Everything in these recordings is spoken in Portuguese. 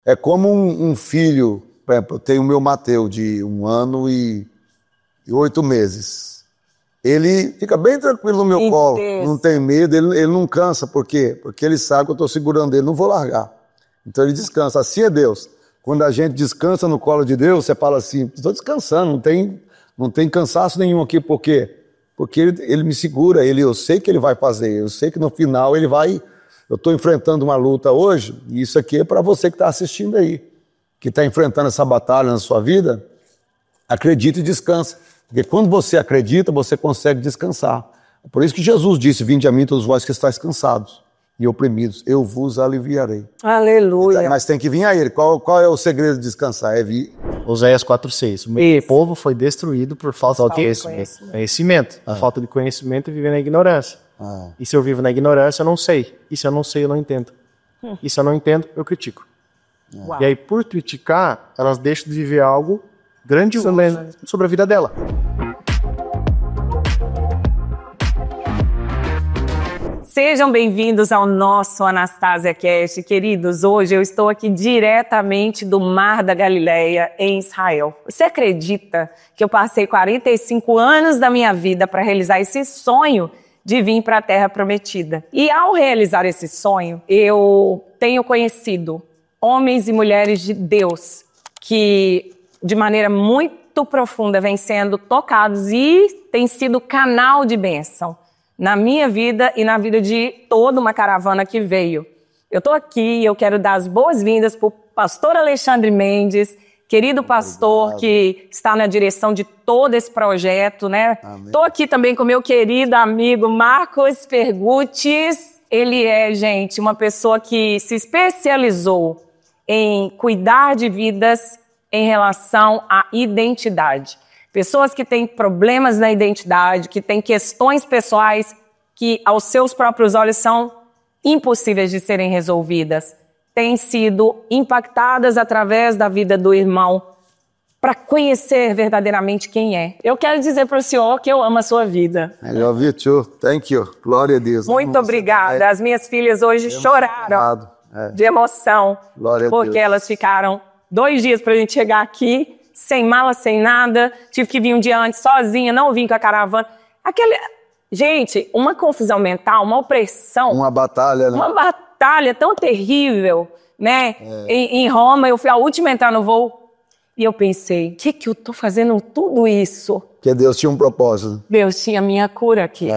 É como um filho, por exemplo, eu tenho o meu Mateus de 1 ano e 8 meses. Ele fica bem tranquilo no meu colo, não tem medo, ele não cansa. Por quê? Porque ele sabe que eu estou segurando ele, não vou largar. Então ele descansa, assim é Deus. Quando a gente descansa no colo de Deus, você fala assim, estou descansando, não tem cansaço nenhum aqui, por quê? Porque ele me segura, eu sei que ele vai fazer, eu sei que no final ele vai... Eu estou enfrentando uma luta hoje, e isso aqui é para você que está assistindo aí, que está enfrentando essa batalha na sua vida, acredita e descansa. Porque quando você acredita, você consegue descansar. Por isso que Jesus disse, vinde a mim todos vós que estáis cansados e oprimidos, eu vos aliviarei. Aleluia. Mas tem que vir a ele. Qual é o segredo de descansar? É vir... Oséias 4:6. O meu povo foi destruído por falta de conhecimento. A falta de conhecimento é viver na ignorância. E se eu vivo na ignorância, eu não sei. E se eu não sei, eu não entendo. E se eu não entendo, eu critico. E aí, por criticar, elas deixam de viver algo grandioso sobre a vida dela. Sejam bem-vindos ao nosso Anastasia Cast. Queridos, hoje eu estou aqui diretamente do Mar da Galileia, em Israel. Você acredita que eu passei 45 anos da minha vida para realizar esse sonho de vir para a Terra Prometida? E ao realizar esse sonho, eu tenho conhecido homens e mulheres de Deus que, de maneira muito profunda, vêm sendo tocados e têm sido canal de bênção na minha vida e na vida de toda uma caravana que veio. Eu estou aqui e eu quero dar as boas-vindas para o pastor Alexandre Mendes, querido pastor que está na direção de todo esse projeto, né? Estou aqui também com meu querido amigo Marcos Pergutes. Ele é, gente, uma pessoa que se especializou em cuidar de vidas em relação à identidade. Pessoas que têm problemas na identidade, que têm questões pessoais que, aos seus próprios olhos, são impossíveis de serem resolvidas, têm sido impactadas através da vida do irmão para conhecer verdadeiramente quem é. Eu quero dizer para o senhor que eu amo a sua vida. I love you too. Thank you. Glória a Deus. Muito obrigada. As minhas filhas hoje choraram de emoção, porque elas ficaram 2 dias para a gente chegar aqui, sem mala, sem nada, tive que vir um dia antes sozinha, não vim com a caravana. Gente, uma confusão mental, uma opressão. Uma batalha, né? Uma batalha tão terrível, né? Em Roma, eu fui a última a entrar no voo e eu pensei, o que eu tô fazendo tudo isso? Porque Deus tinha um propósito. Deus tinha a minha cura aqui,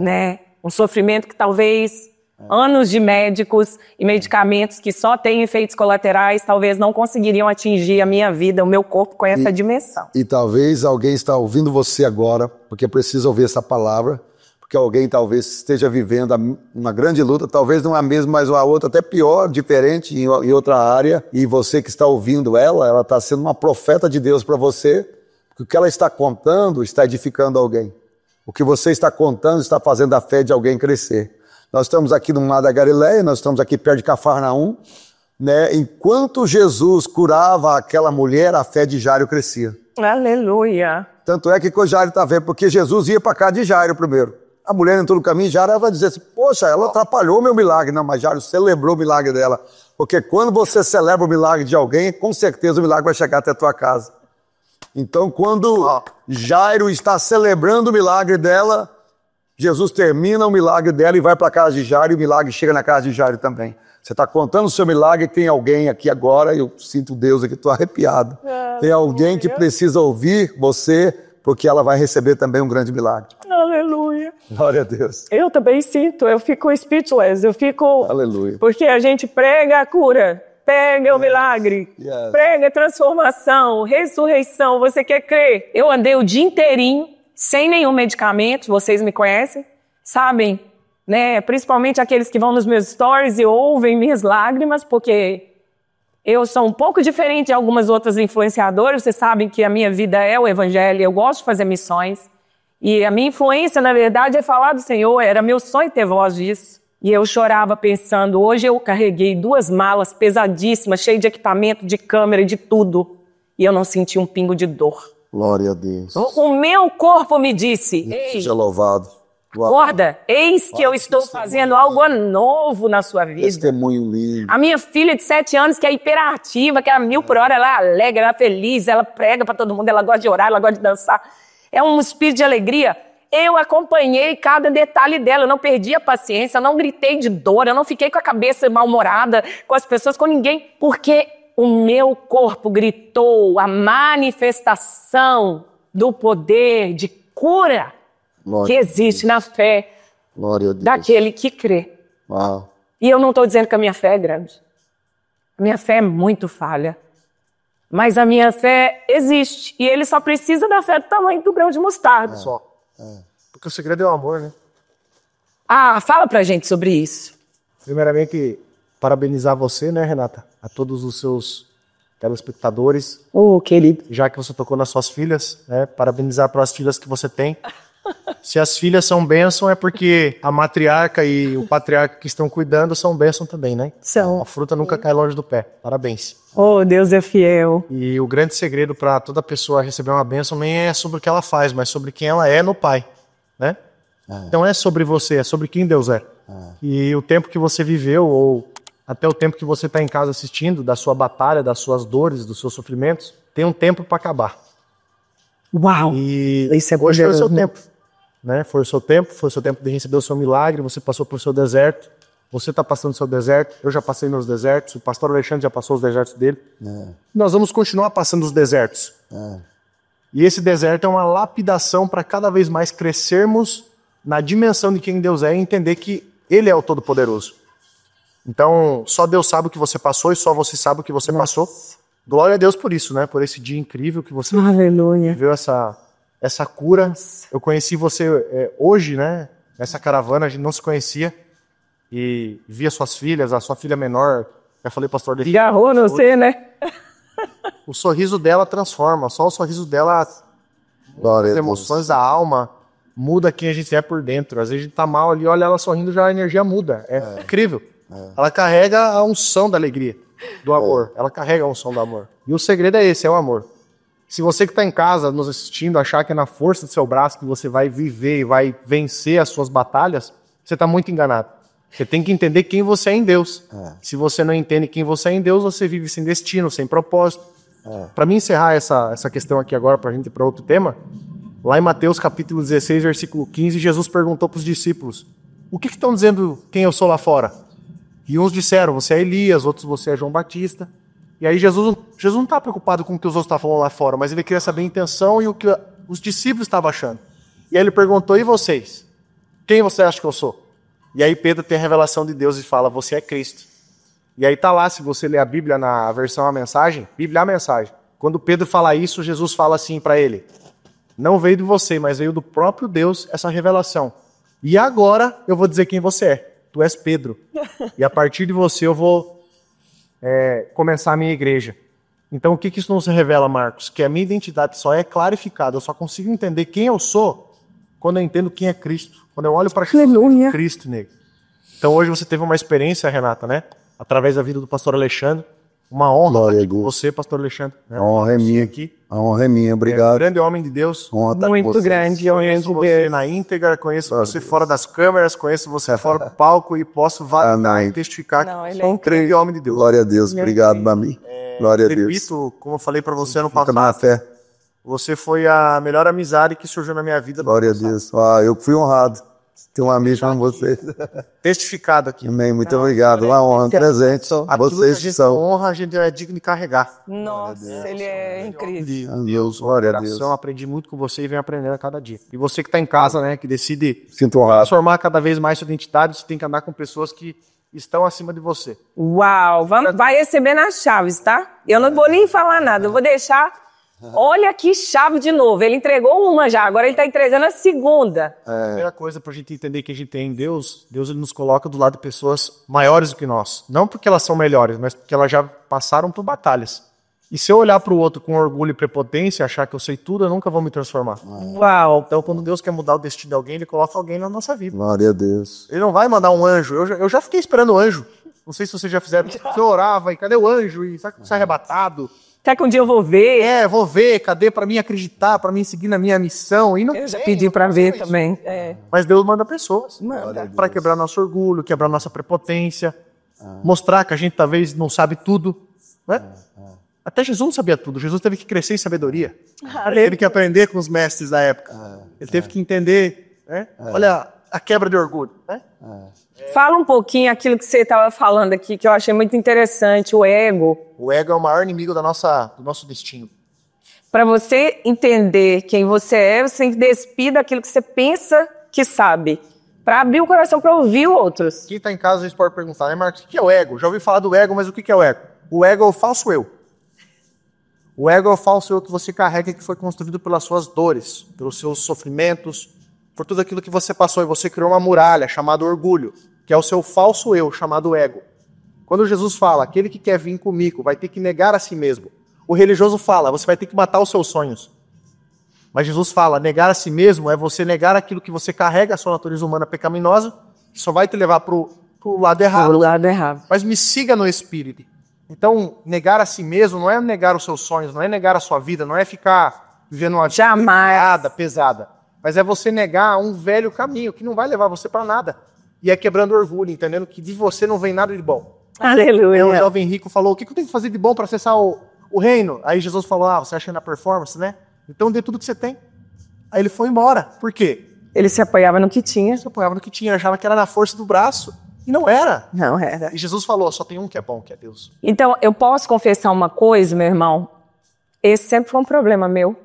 né? Um sofrimento que talvez... anos de médicos e medicamentos que só têm efeitos colaterais, talvez não conseguiriam atingir a minha vida, o meu corpo com essa dimensão. E talvez alguém está ouvindo você agora, porque precisa ouvir essa palavra, porque alguém talvez esteja vivendo uma grande luta, talvez não a mesma, mas a outra até pior, diferente, em outra área, e você que está ouvindo ela está sendo uma profeta de Deus para você, porque o que ela está contando está edificando alguém. O que você está contando está fazendo a fé de alguém crescer. Nós estamos aqui no Mar da Galileia, nós estamos aqui perto de Cafarnaum, né? Enquanto Jesus curava aquela mulher, a fé de Jairo crescia. Aleluia! Tanto é que o Jairo está vendo, porque Jesus ia para cá de Jairo primeiro. A mulher entrou no caminho, Jairo vai dizer assim, poxa, ela atrapalhou o meu milagre. Não, mas Jairo celebrou o milagre dela. Porque quando você celebra o milagre de alguém, com certeza o milagre vai chegar até a tua casa. Então, quando Jairo está celebrando o milagre dela, Jesus termina o milagre dela e vai para a casa de Jairo, e o milagre chega na casa de Jairo também. Você está contando o seu milagre, tem alguém aqui agora, eu sinto Deus aqui, estou arrepiado. Tem alguém que precisa ouvir você, porque ela vai receber também um grande milagre. Aleluia. Glória a Deus. Eu também sinto, eu fico speechless, eu fico... Aleluia. Porque a gente prega a cura, prega o milagre, prega a transformação, ressurreição, você quer crer? Eu andei o dia inteirinho, sem nenhum medicamento, vocês me conhecem, sabem, né? Principalmente aqueles que vão nos meus stories e ouvem minhas lágrimas, porque eu sou um pouco diferente de algumas outras influenciadoras, vocês sabem que a minha vida é o evangelho, eu gosto de fazer missões, e a minha influência, na verdade, é falar do Senhor, era meu sonho ter voz disso. E eu chorava pensando, hoje eu carreguei 2 malas pesadíssimas, cheias de equipamento, de câmera e de tudo, e eu não senti um pingo de dor. Glória a Deus. O meu corpo me disse, ei, seja louvado. Acorda, eis que eu estou fazendo algo novo na sua vida. Testemunho lindo. A minha filha de 7 anos, que é hiperativa, que é a 1000 por hora, ela é alegre, ela é feliz, ela prega para todo mundo, ela gosta de orar, ela gosta de dançar. É um espírito de alegria. Eu acompanhei cada detalhe dela, eu não perdi a paciência, eu não gritei de dor, eu não fiquei com a cabeça mal-humorada com as pessoas, com ninguém, porque o meu corpo gritou a manifestação do poder de cura que existe na fé daquele que crê. Uau. E eu não estou dizendo que a minha fé é grande. A minha fé é muito falha. Mas a minha fé existe. E ele só precisa da fé do tamanho do grão de mostarda. Porque o segredo é o amor, né? Ah, fala pra gente sobre isso. Primeiramente, parabenizar você, né, Renata? A todos os seus telespectadores. Querido. Já que você tocou nas suas filhas, né? Parabenizar pelas filhas que você tem. Se as filhas são bênção, é porque a matriarca e o patriarca que estão cuidando são bênção também, né? São. A fruta nunca cai longe do pé. Parabéns. Oh, Deus é fiel. E o grande segredo para toda pessoa receber uma bênção nem é sobre o que ela faz, mas sobre quem ela é no Pai, né? Então é sobre você, é sobre quem Deus é. E o tempo que você viveu, ou até o tempo que você está em casa assistindo, da sua batalha, das suas dores, dos seus sofrimentos, tem um tempo para acabar. Uau! E isso é hoje foi o seu tempo. Né? Foi o seu tempo de receber o seu milagre, você passou por seu deserto, você está passando o seu deserto, eu já passei meus desertos, o pastor Alexandre já passou os desertos dele. Nós vamos continuar passando os desertos. E esse deserto é uma lapidação para cada vez mais crescermos na dimensão de quem Deus é e entender que Ele é o Todo-Poderoso. Então, só Deus sabe o que você passou e só você sabe o que você passou. Glória a Deus por isso, né? Por esse dia incrível que você viveu essa cura. Eu conheci você hoje, né? Nessa caravana, a gente não se conhecia. E via suas filhas, a sua filha menor. Já falei, pastor, agarrou no você, né? O sorriso dela transforma. Só o sorriso dela, as emoções da alma, muda quem a gente é por dentro. Às vezes a gente tá mal ali, olha ela sorrindo, já a energia muda. É incrível. Ela carrega a unção da alegria, do amor. Ela carrega a unção do amor. E o segredo é esse, é o amor. Se você que está em casa nos assistindo achar que é na força do seu braço que você vai viver e vai vencer as suas batalhas, você está muito enganado. Você tem que entender quem você é em Deus. Se você não entende quem você é em Deus, você vive sem destino, sem propósito. Para mim encerrar essa questão aqui agora, para a gente ir para outro tema, lá em Mateus capítulo 16, versículo 15, Jesus perguntou para os discípulos, o que estão dizendo quem eu sou lá fora? E uns disseram, você é Elias, outros você é João Batista. E aí Jesus não está preocupado com o que os outros estavam falando lá fora, mas ele queria saber a intenção e o que os discípulos estavam achando. E aí ele perguntou, e vocês? Quem você acha que eu sou? E aí Pedro tem a revelação de Deus e fala, você é Cristo. E aí tá lá, se você ler a Bíblia na versão a mensagem, Bíblia é a mensagem. Quando Pedro fala isso, Jesus fala assim para ele, não veio de você, mas veio do próprio Deus essa revelação. E agora eu vou dizer quem você é. Tu és Pedro. E a partir de você eu vou começar a minha igreja. Então o que isso nos revela, Marcos? Que a minha identidade só é clarificada, eu só consigo entender quem eu sou quando eu entendo quem é Cristo. Quando eu olho para Cristo nele. Então hoje você teve uma experiência, Renata, né? Através da vida do pastor Alexandre. Uma honra estar com você, pastor Alexandre. Né? A honra é minha. Aqui. A honra é minha, obrigado. Grande homem de Deus. Muito grande. Eu conheço você na íntegra, conheço você fora das câmeras, conheço você fora do palco e posso testificar que é um grande homem de Deus. Glória a Deus, obrigado, Mami. Glória a Deus. Repito, como eu falei para você no passado, você foi a melhor amizade que surgiu na minha vida. Glória a Deus. Eu fui honrado. Tem um amigo com você. Testificado aqui. Amém, muito obrigado. Uma honra, um presente. Vocês são. Honra, a gente é digno de carregar. Nossa, ele é incrível. Deus, glória a Deus. Aprendi muito com você e venho aprendendo a cada dia. E você que está em casa, né, que decide transformar cada vez mais sua identidade, você tem que andar com pessoas que estão acima de você. Uau, vai receber nas chaves, tá? Eu não vou nem falar nada, eu vou deixar... Olha que chave de novo, ele entregou uma já, agora ele está entregando a segunda. A primeira coisa para a gente entender que a gente tem em Deus, Deus ele nos coloca do lado de pessoas maiores do que nós. Não porque elas são melhores, mas porque elas já passaram por batalhas. E se eu olhar para o outro com orgulho e prepotência, achar que eu sei tudo, eu nunca vou me transformar. Uau! Então, quando Deus quer mudar o destino de alguém, Ele coloca alguém na nossa vida. Glória a Deus. Ele não vai mandar um anjo. Eu já fiquei esperando o anjo. Não sei se vocês já fizeram. Você orava e cadê o anjo? E sabe que você é arrebatado? Até que um dia eu vou ver. Vou ver. Cadê para mim acreditar, para mim seguir na minha missão? E não Eu já pedi para ver também. Mas Deus manda pessoas Manda. para quebrar nosso orgulho, quebrar nossa prepotência, mostrar que a gente talvez não sabe tudo. Né? Até Jesus não sabia tudo. Jesus teve que crescer em sabedoria. Ele teve que aprender com os mestres da época. Ele teve que entender. Né? Olha a quebra de orgulho. Né? Fala um pouquinho aquilo que você estava falando aqui, que eu achei muito interessante, o ego. O ego é o maior inimigo do nosso destino. Para você entender quem você é, você tem que despir daquilo que você pensa que sabe. Para abrir o coração para ouvir outros. Quem está em casa, a gente pode perguntar, né, Marcos? O que é o ego? Já ouvi falar do ego, mas o que é o ego? O ego é o falso eu. O ego é o falso eu que você carrega, que foi construído pelas suas dores, pelos seus sofrimentos, por tudo aquilo que você passou. E você criou uma muralha chamada orgulho, que é o seu falso eu, chamado ego. Quando Jesus fala, aquele que quer vir comigo vai ter que negar a si mesmo. O religioso fala, você vai ter que matar os seus sonhos. Mas Jesus fala, negar a si mesmo é você negar aquilo que você carrega, a sua natureza humana pecaminosa, que só vai te levar para o lado errado. Pro lado errado. Mas me siga no Espírito. Então, negar a si mesmo não é negar os seus sonhos, não é negar a sua vida, não é ficar vivendo uma vida pesada. Mas é você negar um velho caminho que não vai levar você para nada. E é quebrando orgulho, entendendo que de você não vem nada de bom. Aleluia. Um jovem rico falou, o que eu tenho que fazer de bom para acessar o reino? Aí Jesus falou, você acha na performance, né? Então dê tudo que você tem. Aí ele foi embora. Por quê? Ele se apoiava no que tinha. Ele se apoiava no que tinha, achava que era na força do braço. E não era. Não era. E Jesus falou, só tem um que é bom, que é Deus. Então, eu posso confessar uma coisa, meu irmão? Esse sempre foi um problema meu.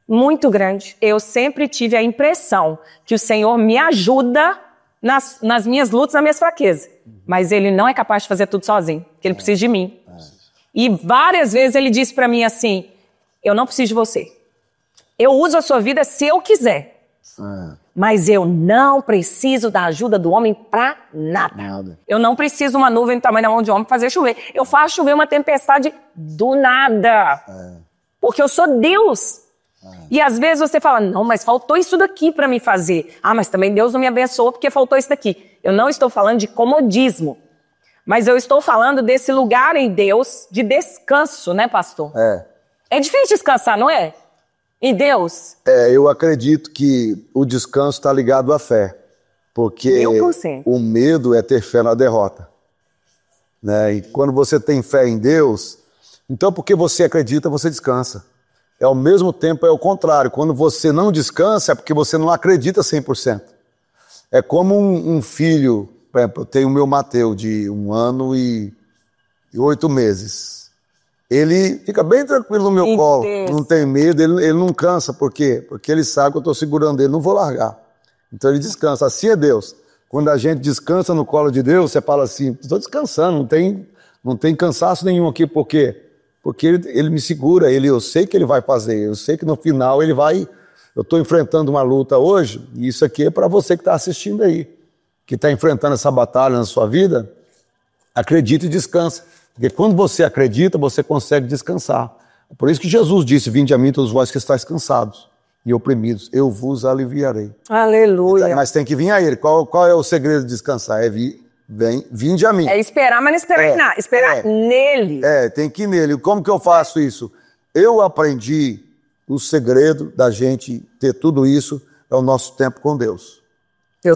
Muito grande. Eu sempre tive a impressão que o Senhor me ajuda nas minhas lutas, nas minhas fraquezas. Mas Ele não é capaz de fazer tudo sozinho. Porque Ele precisa de mim. E várias vezes Ele disse para mim assim, eu não preciso de você. Eu uso a sua vida se eu quiser. Mas eu não preciso da ajuda do homem pra nada. Eu não preciso de uma nuvem do tamanho da mão de homem pra fazer chover. Eu faço chover uma tempestade do nada. Porque eu sou Deus. E às vezes você fala, não, mas faltou isso daqui pra me fazer. Mas também Deus não me abençoou porque faltou isso daqui. Eu não estou falando de comodismo. Mas eu estou falando desse lugar em Deus de descanso, né, pastor? É difícil descansar, não é? Em Deus? Eu acredito que o descanso está ligado à fé. Porque 1000%. o medo é ter fé na derrota. Né? E quando você tem fé em Deus, então porque você acredita, você descansa. Ao mesmo tempo é o contrário. Quando você não descansa, é porque você não acredita 100%. É como um filho, por exemplo, eu tenho o meu Mateus de 1 ano e 8 meses. Ele fica bem tranquilo no meu colo, não tem medo, ele não cansa. Por quê? Porque ele sabe que eu estou segurando ele, não vou largar. Então ele descansa, assim é Deus. Quando a gente descansa no colo de Deus, você fala assim, estou descansando, não tem cansaço nenhum aqui. Por quê? Porque ele me segura, eu sei que ele vai fazer, eu sei que no final ele vai... Eu estou enfrentando uma luta hoje, e isso aqui é para você que está assistindo aí, que está enfrentando essa batalha na sua vida, acredita e descansa. Porque quando você acredita, você consegue descansar. Por isso que Jesus disse, vinde a mim todos vós que estáis cansados e oprimidos, eu vos aliviarei. Aleluia. Mas tem que vir a Ele. Qual é o segredo de descansar? Vinde a mim. É esperar, mas não esperar em nada. Esperar nele. Tem que ir nele. Como que eu faço isso? Eu aprendi o segredo da gente ter tudo isso, é o nosso tempo com Deus.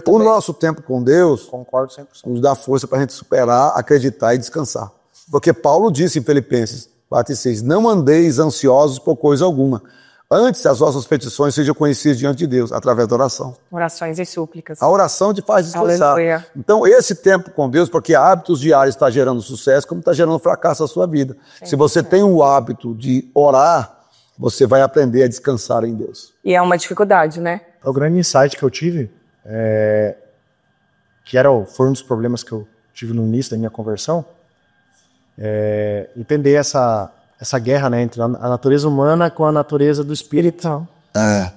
O nosso tempo com Deus, concordo 100%, nos dá força para a gente superar, acreditar e descansar. Porque Paulo disse em Filipenses 4:6, não andeis ansiosos por coisa alguma. Antes as vossas petições sejam conhecidas diante de Deus, através da oração. Orações e súplicas. A oração te faz descansar. Aleluia. Então, esse tempo com Deus, porque hábitos diários está gerando sucesso, como está gerando fracasso na sua vida. Se você tem o hábito de orar, você vai aprender a descansar em Deus. E é uma dificuldade, né? O grande insight que eu tive, que foi um dos problemas que eu tive no início da minha conversão, entender essa guerra, né, entre a natureza humana com a natureza do espírito.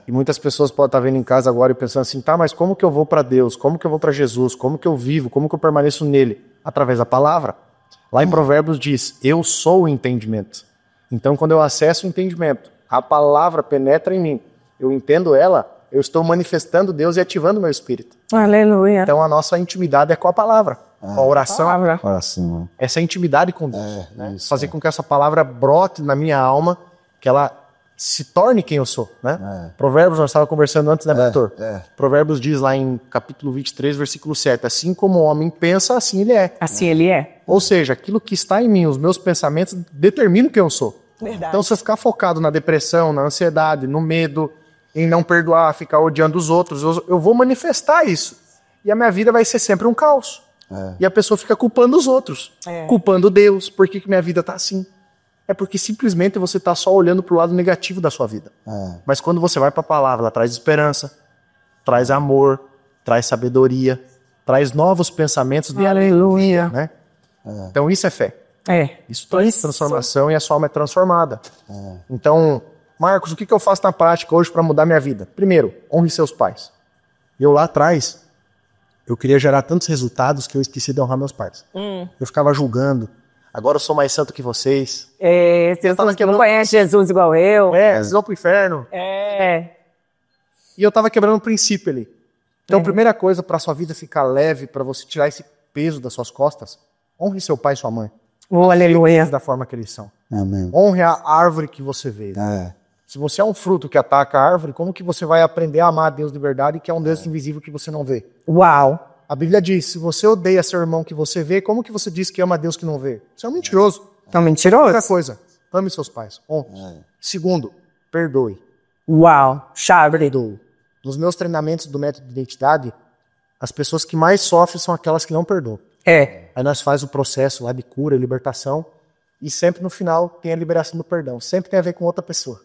E muitas pessoas podem estar vendo em casa agora e pensando assim, mas como que eu vou para Deus? Como que eu vou para Jesus? Como que eu vivo? Como que eu permaneço nele? Através da palavra. Lá em Provérbios diz, eu sou o entendimento. Então, quando eu acesso o entendimento, a palavra penetra em mim, eu entendo ela, eu estou manifestando Deus e ativando o meu espírito. Aleluia. Então, a nossa intimidade é com a palavra, com a oração. Oração. Essa intimidade com Deus. Fazer com que essa palavra brote na minha alma, que ela se torne quem eu sou, né? Provérbios, nós estávamos conversando antes, né, pastor? Provérbios diz lá em capítulo 23, versículo 7, assim como o homem pensa, assim ele é. Assim ele é. Ou seja, aquilo que está em mim, os meus pensamentos, determinam quem eu sou. Verdade. Então, se eu ficar focado na depressão, na ansiedade, no medo, em não perdoar, ficar odiando os outros, eu vou manifestar isso. E a minha vida vai ser sempre um caos. E a pessoa fica culpando os outros, culpando Deus. Por que minha vida está assim? É porque simplesmente você está só olhando para o lado negativo da sua vida. Mas quando você vai para a palavra, ela traz esperança, traz amor, traz sabedoria, traz novos pensamentos. Aleluia. Né? Então isso é fé. Isso traz transformação e a sua alma é transformada. Então, Marcos, o que eu faço na prática hoje para mudar minha vida? Primeiro, honre seus pais. Eu lá atrás, eu queria gerar tantos resultados que eu esqueci de honrar meus pais. Eu ficava julgando. Agora eu sou mais santo que vocês. Vocês não conhecem Jesus igual eu. Vocês vão pro inferno. E eu tava quebrando um princípio ali. Então, primeira coisa, para sua vida ficar leve, para você tirar esse peso das suas costas, honre seu pai e sua mãe. Aleluia. Da forma que eles são. Amém. Honre a árvore que você vê. Se você é um fruto que ataca a árvore, como que você vai aprender a amar a Deus de verdade, que é um Deus invisível que você não vê? Uau! A Bíblia diz, se você odeia seu irmão que você vê, como que você diz que ama a Deus que não vê? Você é um mentiroso. É um mentiroso? Outra coisa, ame seus pais. Honre. Segundo, perdoe. Uau, chave. Perdoe. Nos meus treinamentos do método de identidade, as pessoas que mais sofrem são aquelas que não perdoam. Aí nós fazemos o processo lá de cura e libertação, e sempre no final tem a liberação do perdão. Sempre tem a ver com outra pessoa.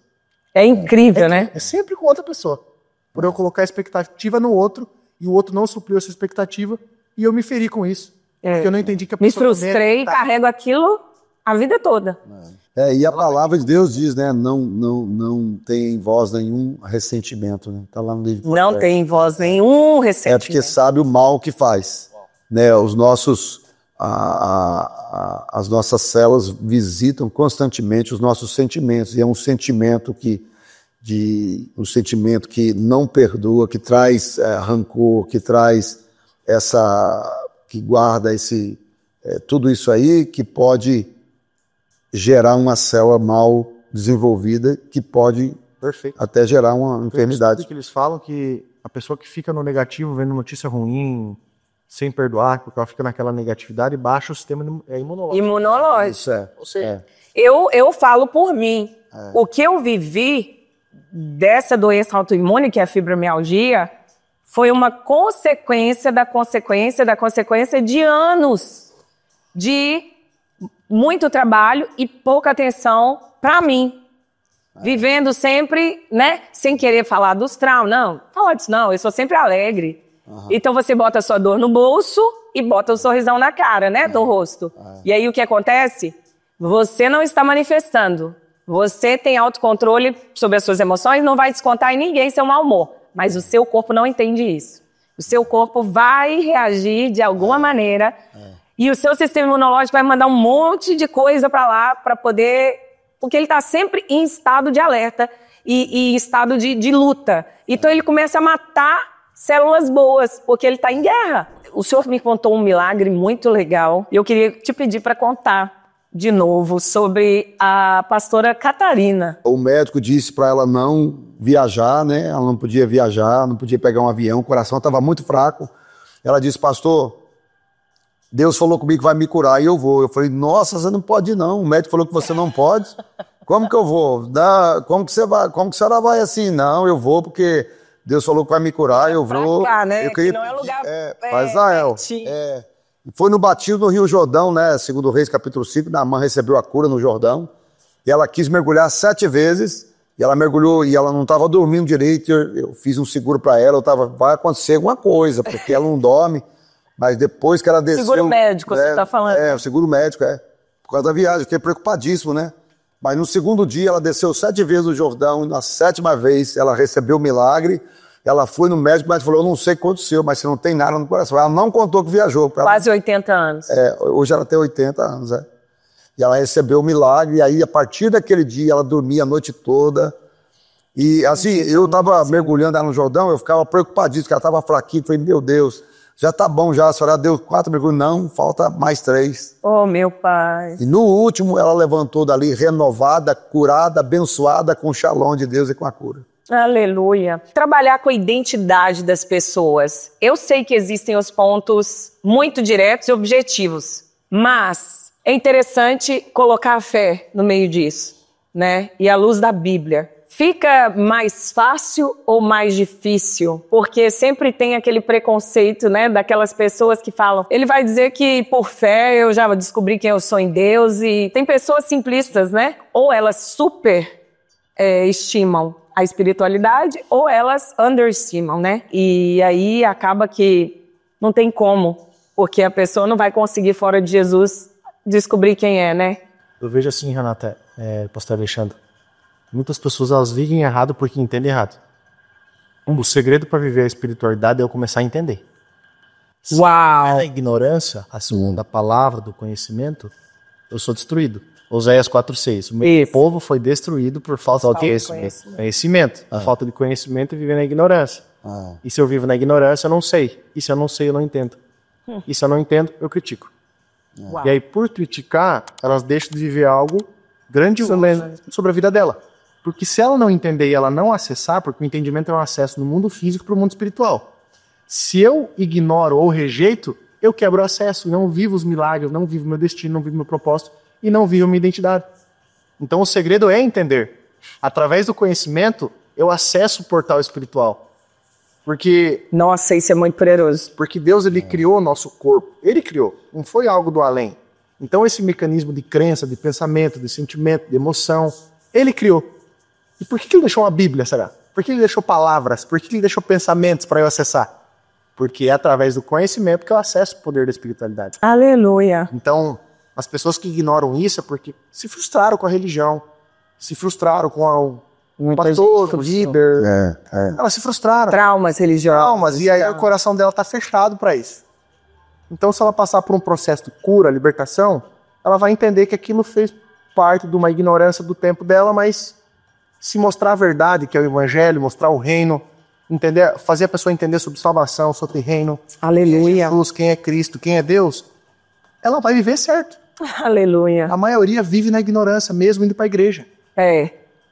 É incrível, né? É sempre com outra pessoa. Por eu colocar a expectativa no outro, e o outro não supriu essa expectativa, e eu me feri com isso. Porque eu não entendi que a pessoa... Me frustrei e carrego aquilo a vida toda. E a palavra de Deus diz, né? Não tem em vós nenhum ressentimento, né? Tá lá no livro. Não tem em vós nenhum ressentimento. É porque sabe o mal que faz. Né? Os nossos... as nossas células visitam constantemente os nossos sentimentos, e é um sentimento que não perdoa, que traz rancor, que traz que guarda tudo isso aí, que pode gerar uma célula mal desenvolvida, que pode até gerar uma enfermidade. Que eles falam que a pessoa que fica no negativo, vendo notícia ruim, sem perdoar, porque ela fica naquela negatividade, baixa o sistema imunológico. Isso Ou seja, eu falo por mim. O que eu vivi dessa doença autoimune, que é a fibromialgia, foi uma consequência de anos de muito trabalho e pouca atenção para mim. Vivendo sempre, né, sem querer falar dos traumas. Não, falar disso não, eu sou sempre alegre. Então você bota a sua dor no bolso e bota o sorrisão na cara, né, do rosto. E aí o que acontece? Você não está manifestando. Você tem autocontrole sobre as suas emoções, não vai descontar em ninguém seu mau humor. Mas o seu corpo não entende isso. O seu corpo vai reagir de alguma maneira e o seu sistema imunológico vai mandar um monte de coisa para lá para poder... Porque ele está sempre em estado de alerta e em estado de luta. Então ele começa a matar células boas, porque ele está em guerra. O senhor me contou um milagre muito legal e eu queria te pedir para contar de novo sobre a pastora Catarina. O médico disse para ela não viajar, né? Ela não podia viajar, não podia pegar um avião, o coração estava muito fraco. Ela disse, pastor, Deus falou comigo que vai me curar e eu vou. Eu falei, nossa, você não pode ir não. O médico falou que você não pode. Como que eu vou? Como que você vai? Como que a senhora vai assim? Não, eu vou porque Deus falou que vai me curar, eu vou. Pra cá, né? Eu queria que não é lugar para Israel. Foi no batismo no Rio Jordão, né? Segundo Reis, capítulo 5, Naamã recebeu a cura no Jordão. E ela quis mergulhar 7 vezes. E ela mergulhou e ela não estava dormindo direito. Eu fiz um seguro para ela. Vai acontecer alguma coisa, porque ela não dorme. Mas depois que ela desceu... Seguro médico, você está falando. O seguro médico, Por causa da viagem, eu fiquei preocupadíssimo, né? Mas no segundo dia ela desceu 7 vezes no Jordão. E na 7ª vez ela recebeu o milagre. Ela foi no médico, mas falou, eu não sei o que aconteceu, mas você não tem nada no coração. Ela não contou que viajou. Quase 80 anos. Hoje ela tem 80 anos, E ela recebeu o milagre, e aí a partir daquele dia ela dormia a noite toda. E assim, eu estava mergulhando lá no Jordão, eu ficava preocupadíssimo, que ela estava fraquinha. Falei, meu Deus, já tá bom já, a senhora deu 4 mergulhos. Não, falta mais 3. Oh, meu pai. E no último ela levantou dali renovada, curada, abençoada com o shalom de Deus e com a cura. Aleluia. Trabalhar com a identidade das pessoas. Eu sei que existem os pontos muito diretos e objetivos, mas é interessante colocar a fé no meio disso, né? E a luz da Bíblia. Fica mais fácil ou mais difícil? Porque sempre tem aquele preconceito, né, daquelas pessoas que falam, ele vai dizer que por fé eu já descobri quem eu sou em Deus, e tem pessoas simplistas, né? Ou elas super estimam a espiritualidade, ou elas underestimam, né? E aí acaba que não tem como, porque a pessoa não vai conseguir fora de Jesus descobrir quem é, né? Eu vejo assim, Renata, pastor Alexandre, muitas pessoas elas vivem errado porque entendem errado. O segredo para viver a espiritualidade é eu começar a entender. Uau! A ignorância, a segunda palavra do conhecimento, eu sou destruído. Oséias 4:6. O meu povo foi destruído por falta de conhecimento. A falta de conhecimento é viver na ignorância. E se eu vivo na ignorância, eu não sei. E se eu não sei, eu não entendo. E se eu não entendo, eu critico. Uau. E aí, por criticar, elas deixam de viver algo grandioso sobre a vida dela. Porque se ela não entender e ela não acessar, porque o entendimento é um acesso do mundo físico para o mundo espiritual. Se eu ignoro ou rejeito, eu quebro o acesso, não vivo os milagres, não vivo meu destino, não vivo meu propósito e não vivo minha identidade. Então o segredo é entender. Através do conhecimento, eu acesso o portal espiritual. Porque... Nossa, isso é muito poderoso. Porque Deus, ele criou o nosso corpo. Ele criou, não foi algo do além. Então esse mecanismo de crença, de pensamento, de sentimento, de emoção, ele criou. E por que ele deixou uma Bíblia, será? Por que ele deixou palavras? Por que ele deixou pensamentos para eu acessar? Porque é através do conhecimento que eu acesso o poder da espiritualidade. Aleluia. Então, as pessoas que ignoram isso é porque se frustraram com a religião, se frustraram com um pastor, um líder. Elas se frustraram. Traumas religiosos. Traumas, e aí o coração dela está fechado para isso. Então, se ela passar por um processo de cura, libertação, ela vai entender que aquilo fez parte de uma ignorância do tempo dela, mas se mostrar a verdade, que é o evangelho, mostrar o reino, entender, fazer a pessoa entender sobre salvação, sobre reino, aleluia, Jesus, quem é Cristo, quem é Deus, ela vai viver certo. Aleluia. A maioria vive na ignorância, mesmo indo para a igreja.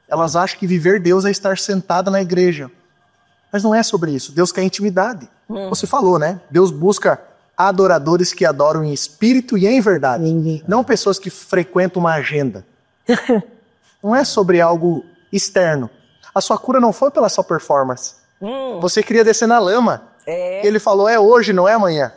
Elas acham que viver Deus é estar sentada na igreja. Mas não é sobre isso. Deus quer intimidade. Você falou, né? Deus busca adoradores que adoram em espírito e em verdade. Não pessoas que frequentam uma agenda. Não é sobre algo externo. A sua cura não foi pela sua performance. Você queria descer na lama. Ele falou, é hoje, não é amanhã.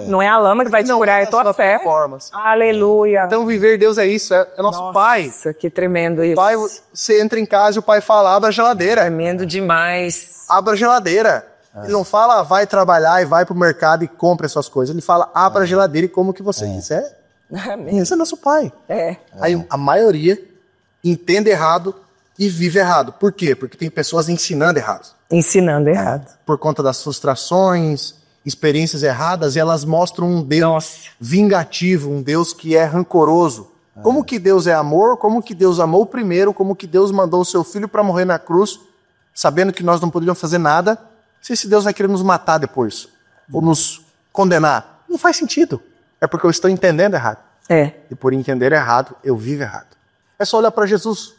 Não é a lama que vai te curar, é tua fé. Performance. Aleluia. Então viver Deus é isso, é nosso Pai. Nossa, que tremendo isso. Pai, você entra em casa e o Pai fala, abra a geladeira. Tremendo demais. Abra a geladeira. Ele não fala, vai trabalhar e vai pro mercado e compre as suas coisas. Ele fala, abra a geladeira e como que você quiser. Esse é nosso Pai. Aí a maioria entende errado e vive errado. Por quê? Porque tem pessoas ensinando errado. Ensinando errado. Por conta das frustrações, experiências erradas, e elas mostram um Deus vingativo, um Deus que é rancoroso. Como que Deus é amor, como que Deus amou primeiro, como que Deus mandou o seu filho para morrer na cruz, sabendo que nós não poderíamos fazer nada, se esse Deus vai querer nos matar depois, ou nos condenar. Não faz sentido. É porque eu estou entendendo errado. E por entender errado, eu vivo errado. É só olhar para Jesus.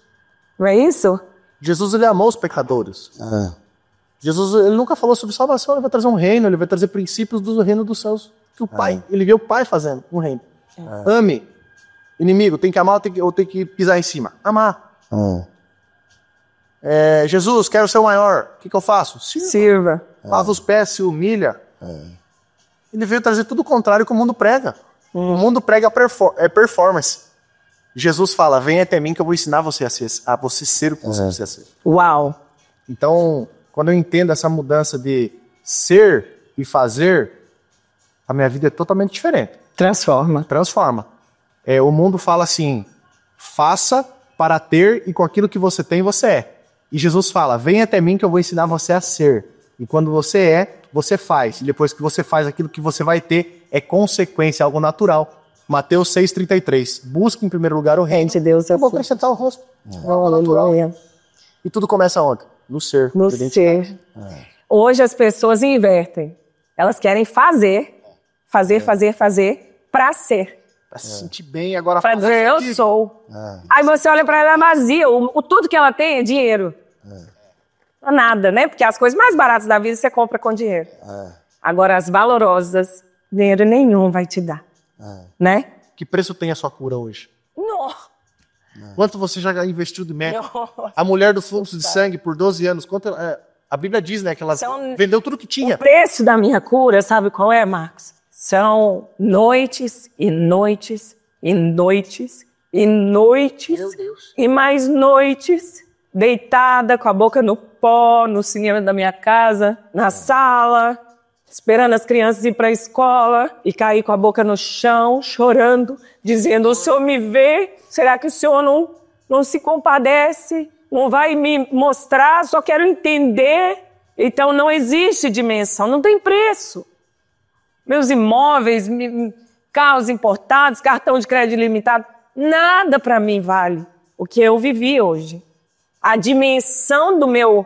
Não é isso? Jesus, ele amou os pecadores. Jesus, ele nunca falou sobre salvação, ele vai trazer um reino, ele vai trazer princípios do reino dos céus. Que o Pai, ele vê o Pai fazendo um reino. Ame. Inimigo, tem que amar ou tem que pisar em cima? Amar. Jesus, quero ser o maior. O que eu faço? Sirva. Lava os pés, se humilha. Ele veio trazer tudo o contrário que o mundo prega. O mundo prega performance. Jesus fala, venha até mim que eu vou ensinar você a você ser o que você precisa ser. Uau! Então, quando eu entendo essa mudança de ser e fazer, a minha vida é totalmente diferente. Transforma. O mundo fala assim, faça para ter e com aquilo que você tem, você é. E Jesus fala, venha até mim que eu vou ensinar você a ser. E quando você é, você faz. E depois que você faz aquilo que você vai ter, é consequência, algo natural. Mateus 6,33. Busque em primeiro lugar o reino de Deus. Eu vou acrescentar o rosto. Aleluia. E tudo começa onde? No ser. No ser. Hoje as pessoas invertem. Elas querem fazer pra ser. Pra se sentir bem, agora... Pra dizer, eu sou. Aí você olha pra ela vazia. Tudo que ela tem é dinheiro. Nada, né? Porque as coisas mais baratas da vida você compra com dinheiro. Agora, as valorosas, dinheiro nenhum vai te dar. Né? Que preço tem a sua cura hoje? Não. Quanto você já investiu de médico? A mulher do fluxo de sangue por 12 anos, quanto... a Bíblia diz, né, que ela vendeu tudo que tinha. O preço da minha cura, sabe qual é, Marcos? São noites e noites e noites e noites e mais noites deitada com a boca no pó, no cinema da minha casa, na sala, esperando as crianças ir para a escola e cair com a boca no chão, chorando, dizendo, o senhor me vê? Será que o senhor não se compadece? Não vai me mostrar? Só quero entender. Então não existe dimensão, não tem preço. Meus imóveis, carros importados, cartão de crédito ilimitado, nada para mim vale o que eu vivi hoje. A dimensão do meu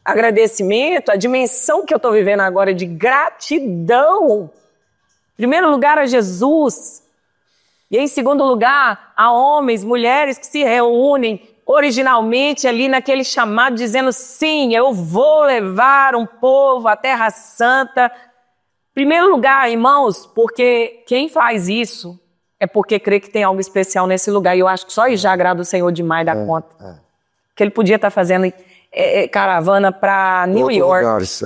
agradecimento, a dimensão que eu estou vivendo agora de gratidão, em primeiro lugar a Jesus, e em segundo lugar a homens, mulheres que se reúnem originalmente ali naquele chamado, dizendo sim, eu vou levar um povo à Terra Santa. Primeiro lugar, irmãos, porque quem faz isso é porque crê que tem algo especial nesse lugar. E eu acho que só isso já agrada o Senhor demais da conta. Que ele podia estar fazendo caravana para New York. Lugares,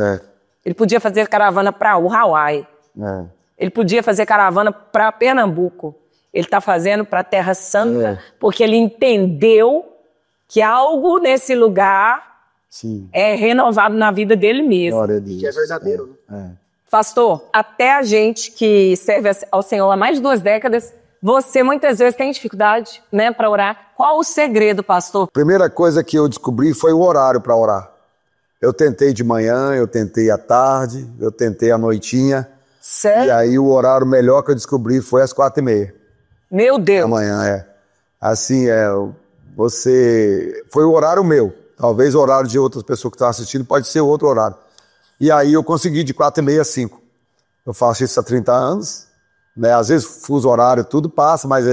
ele podia fazer caravana para o Hawaii. Ele podia fazer caravana para Pernambuco. Ele está fazendo para a Terra Santa porque ele entendeu que algo nesse lugar é renovado na vida dele mesmo. Glória a Deus. Que é verdadeiro, né? Pastor, até a gente que serve ao Senhor há mais de 2 décadas, você muitas vezes tem dificuldade, né, para orar. Qual o segredo, pastor? Primeira coisa que eu descobri foi o horário para orar. Eu tentei de manhã, eu tentei à tarde, eu tentei à noitinha. Sério? E aí o horário melhor que eu descobri foi às 4h30. Meu Deus! Da manhã, Assim, foi o horário meu. Talvez o horário de outras pessoas que estão assistindo pode ser outro horário. E aí eu consegui de 4h30 às 5. Eu faço isso há 30 anos, né? Às vezes fuso horário, tudo passa, mas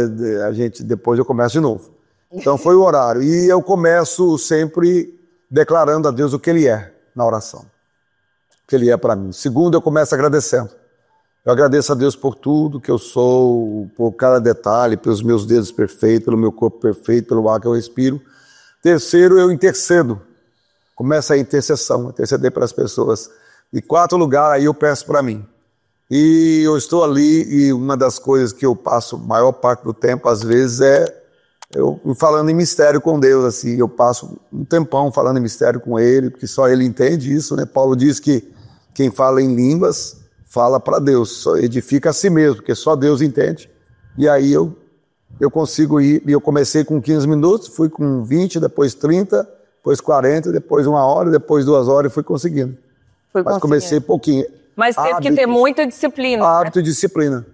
depois eu começo de novo. Então foi o horário. E eu começo sempre declarando a Deus o que Ele é na oração. O que Ele é para mim. Segundo, eu começo agradecendo. Eu agradeço a Deus por tudo que eu sou, por cada detalhe, pelos meus dedos perfeitos, pelo meu corpo perfeito, pelo ar que eu respiro. Terceiro, eu intercedo. Começa a intercessão, interceder para as pessoas. E 4 lugar, aí eu peço para mim. E eu estou ali e uma das coisas que eu passo a maior parte do tempo, às vezes, eu falando em mistério com Deus, assim. Eu passo um tempão falando em mistério com Ele, porque só Ele entende isso, né? Paulo diz que quem fala em línguas fala para Deus, só edifica a si mesmo, porque só Deus entende. E aí eu consigo ir, e eu comecei com 15 minutos, fui com 20, depois 30, depois 40, depois 1 hora, depois 2 horas e fui conseguindo. Mas comecei pouquinho. Mas teve que ter muita disciplina. Hábito e disciplina.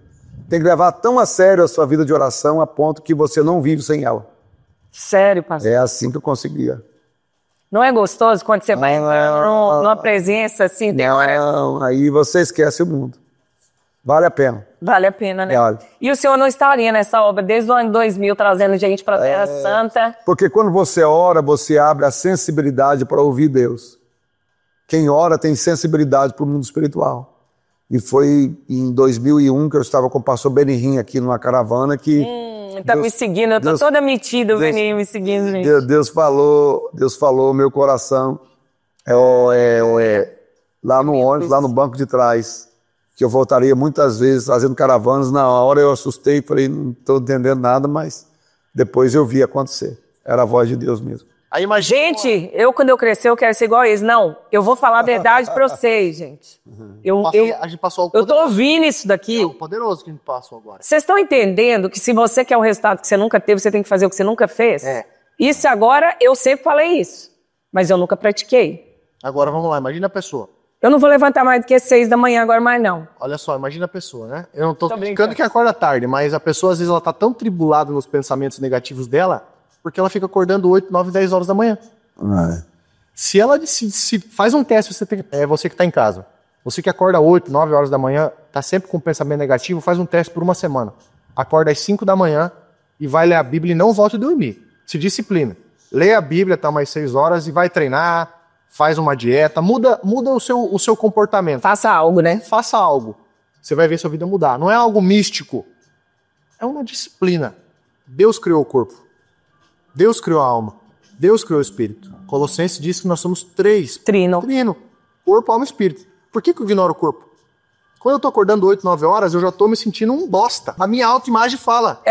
Tem que levar tão a sério a sua vida de oração a ponto que você não vive sem ela. Sério, pastor? É assim que eu conseguia. Não é gostoso quando você vai numa presença assim? Não, aí você esquece o mundo. Vale a pena. Vale a pena, né? Vale. E o senhor não estaria nessa obra desde o ano 2000, trazendo gente para a Terra Santa? Porque quando você ora, você abre a sensibilidade para ouvir Deus. Quem ora tem sensibilidade para o mundo espiritual. E foi em 2001 que eu estava com o pastor Benihim aqui numa caravana que... Tá me seguindo, eu tô toda metida, o Benihim me seguindo, gente. Deus falou no meu coração, lá no ônibus, lá no banco de trás, que eu voltaria muitas vezes fazendo caravanas. Na hora eu assustei, falei, não estou entendendo nada, mas depois eu vi acontecer. Era a voz de Deus mesmo. Aí, imagina... Gente, quando eu crescer, eu quero ser igual a eles. Não, eu vou falar a verdade pra vocês, gente. A gente passou algo eu tô ouvindo isso daqui. É algo poderoso que a gente passou agora. Vocês estão entendendo que se você quer um resultado que você nunca teve, você tem que fazer o que você nunca fez? Isso agora, eu sempre falei isso, mas eu nunca pratiquei. Agora, vamos lá, imagina a pessoa. Eu não vou levantar mais do que 6 da manhã agora mais não. Olha só, imagina a pessoa, né? Eu não tô criticando que acorda tarde, mas a pessoa às vezes ela tá tão tribulada nos pensamentos negativos dela, porque ela fica acordando 8, 9, 10 horas da manhã. Se ela se faz um teste, você que tá em casa. Você que acorda 8, 9 horas da manhã, tá sempre com um pensamento negativo, faz um teste por uma semana. Acorda às 5 da manhã e vai ler a Bíblia e não volte a dormir. Se disciplina. Lê a Bíblia até umas 6 horas e vai treinar, faz uma dieta, muda o seu comportamento. Faça algo, né? Faça algo. Você vai ver sua vida mudar. Não é algo místico. É uma disciplina. Deus criou o corpo. Deus criou a alma. Deus criou o espírito. Colossenses diz que nós somos 3. Trino. Corpo, alma e espírito. Por que eu ignoro o corpo? Quando eu tô acordando 8, 9 horas, eu já tô me sentindo um bosta. A minha autoimagem fala.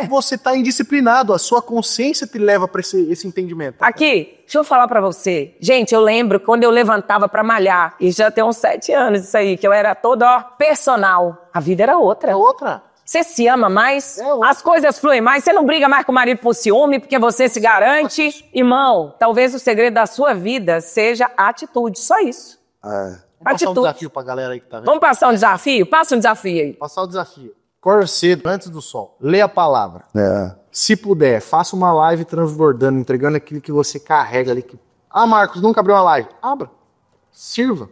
Você tá indisciplinado. A sua consciência te leva pra esse entendimento. Aqui, deixa eu falar pra você. Gente, eu lembro quando eu levantava pra malhar, e já tem uns 7 anos isso aí, que eu era toda personal. A vida era outra. É outra. Você se ama mais, as coisas fluem mais, você não briga mais com o marido por ciúme, porque você se garante. Irmão, talvez o segredo da sua vida seja a atitude, só isso. Vamos passar um desafio pra galera aí que tá vendo. Vamos passar um desafio? Passa um desafio aí. Passar o desafio. Acorda cedo, antes do sol. Lê a palavra. Se puder, faça uma live transbordando, entregando aquilo que você carrega ali. Marcos, nunca abriu uma live. Abra. Sirva.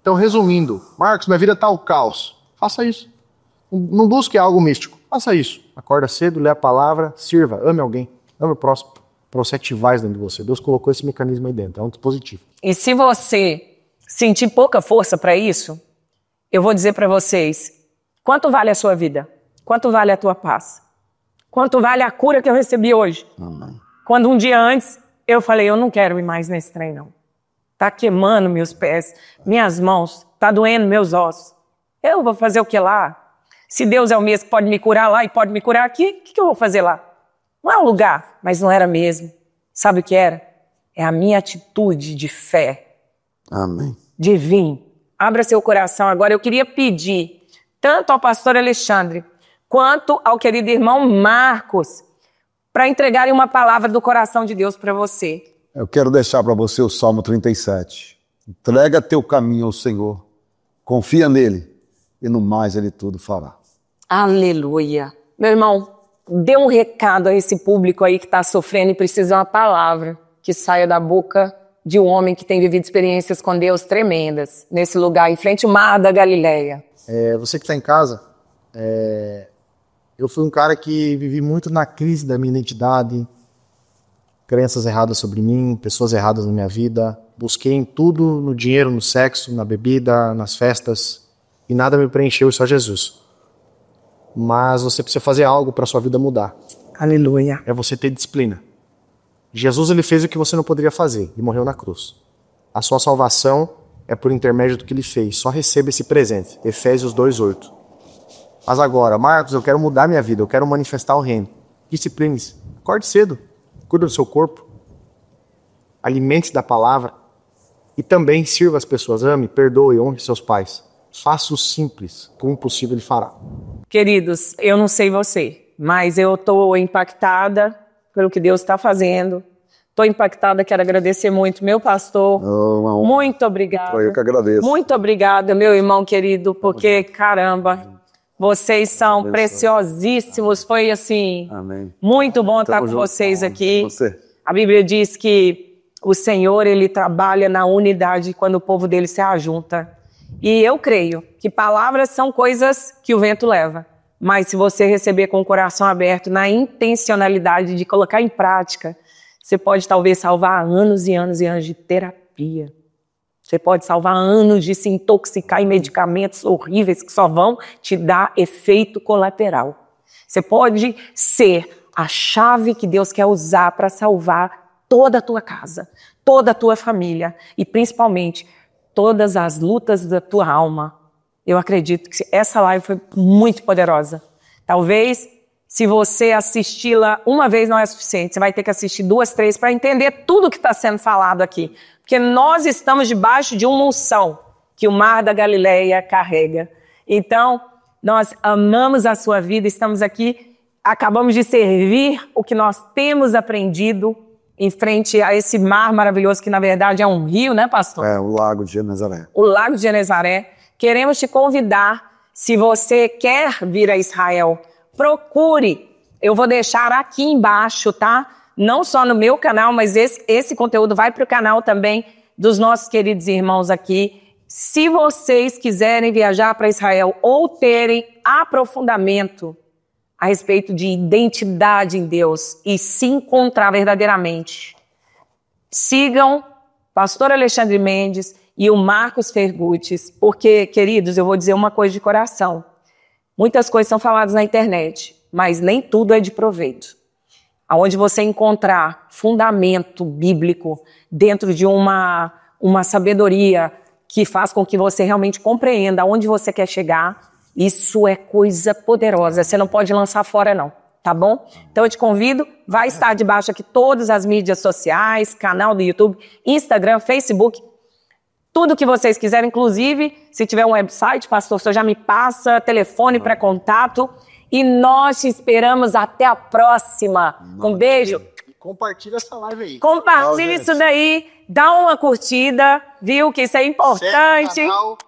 Então, resumindo. Marcos, minha vida tá o caos. Faça isso. Não busque algo místico. Faça isso. Acorda cedo, lê a palavra, sirva. Ame alguém. Ame o próximo. Para você ativar isso dentro de você. Deus colocou esse mecanismo aí dentro. É um dispositivo. E se você sentir pouca força para isso, eu vou dizer para vocês, quanto vale a sua vida? Quanto vale a tua paz? Quanto vale a cura que eu recebi hoje? Quando um dia antes, eu falei, eu não quero ir mais nesse trem, não. Tá queimando meus pés, minhas mãos, tá doendo meus ossos. Eu vou fazer o que lá? Se Deus é o mesmo que pode me curar lá e pode me curar aqui, o que eu vou fazer lá? Não é um lugar, mas não era mesmo. Sabe o que era? É a minha atitude de fé. Amém. De vir. Abra seu coração agora. Eu queria pedir, tanto ao pastor Alexandre, quanto ao querido irmão Marcos, para entregarem uma palavra do coração de Deus para você. Eu quero deixar para você o Salmo 37. Entrega teu caminho ao Senhor, confia nele e no mais ele tudo fará. Aleluia. Meu irmão, dê um recado a esse público aí que está sofrendo e precisa de uma palavra que saia da boca de um homem que tem vivido experiências com Deus tremendas, nesse lugar, em frente ao Mar da Galileia. Você que está em casa, eu fui um cara que vivi muito na crise da minha identidade, crenças erradas sobre mim, pessoas erradas na minha vida, busquei em tudo, no dinheiro, no sexo, na bebida, nas festas, e nada me preencheu, só Jesus. Mas você precisa fazer algo para sua vida mudar. Aleluia. É você ter disciplina. Jesus, ele fez o que você não poderia fazer e morreu na cruz. A sua salvação é por intermédio do que ele fez. Só receba esse presente. Efésios 2:8. Mas agora, Marcos, eu quero mudar minha vida, eu quero manifestar o reino. Discipline-se. Acorde cedo. Cuida do seu corpo. Alimente-se da palavra. E também sirva as pessoas. Ame, perdoe, honre seus pais. Faça o simples. Como possível ele fará. Queridos, eu não sei você, mas eu estou impactada pelo que Deus está fazendo. Estou impactada, quero agradecer muito, meu pastor. Muito obrigada. Eu que agradeço. Muito obrigada, meu irmão querido, porque, caramba, vocês são preciosíssimos. Foi, assim, muito bom estar com vocês aqui. A Bíblia diz que o Senhor, ele trabalha na unidade quando o povo dele se ajunta. E eu creio que palavras são coisas que o vento leva. Mas se você receber com o coração aberto, na intencionalidade de colocar em prática, você pode talvez salvar anos e anos e anos de terapia. Você pode salvar anos de se intoxicar em medicamentos horríveis que só vão te dar efeito colateral. Você pode ser a chave que Deus quer usar para salvar toda a tua casa, toda a tua família e principalmente todas as lutas da tua alma. Eu acredito que essa live foi muito poderosa. Talvez, se você assisti-la uma vez não é suficiente. Você vai ter que assistir 2, 3 para entender tudo que está sendo falado aqui. Porque nós estamos debaixo de uma unção que o Mar da Galileia carrega. Então, nós amamos a sua vida, estamos aqui, acabamos de servir o que nós temos aprendido em frente a esse mar maravilhoso que, na verdade, é um rio, né, pastor? É, o Lago de Genezaré. O Lago de Genezaré. Queremos te convidar, se você quer vir a Israel, procure. Eu vou deixar aqui embaixo, tá? Não só no meu canal, mas esse conteúdo vai para o canal também dos nossos queridos irmãos aqui. Se vocês quiserem viajar para Israel ou terem aprofundamento a respeito de identidade em Deus e se encontrar verdadeiramente, sigam Pastor Alexandre Mendes e o Marcos Fergutes, porque, queridos, eu vou dizer uma coisa de coração. Muitas coisas são faladas na internet, mas nem tudo é de proveito. Aonde você encontrar fundamento bíblico dentro de uma sabedoria que faz com que você realmente compreenda aonde você quer chegar, isso é coisa poderosa. Você não pode lançar fora, não. Tá bom? Então eu te convido, vai estar debaixo aqui todas as mídias sociais, canal do YouTube, Instagram, Facebook, tudo que vocês quiserem, inclusive, se tiver um website, pastor, o senhor já me passa, telefone para contato. E nós te esperamos até a próxima. Um beijo. Compartilha essa live aí. Compartilha isso daí, dá uma curtida, viu? Que isso é importante.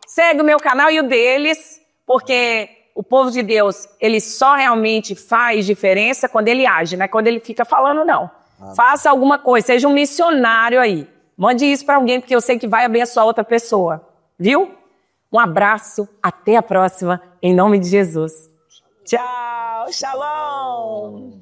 Segue o meu canal e o deles, porque o povo de Deus, ele só realmente faz diferença quando ele age, não é quando ele fica falando, não. Faça alguma coisa, seja um missionário aí. Mande isso para alguém, porque eu sei que vai abençoar outra pessoa. Viu? Um abraço, até a próxima, em nome de Jesus. Tchau, shalom!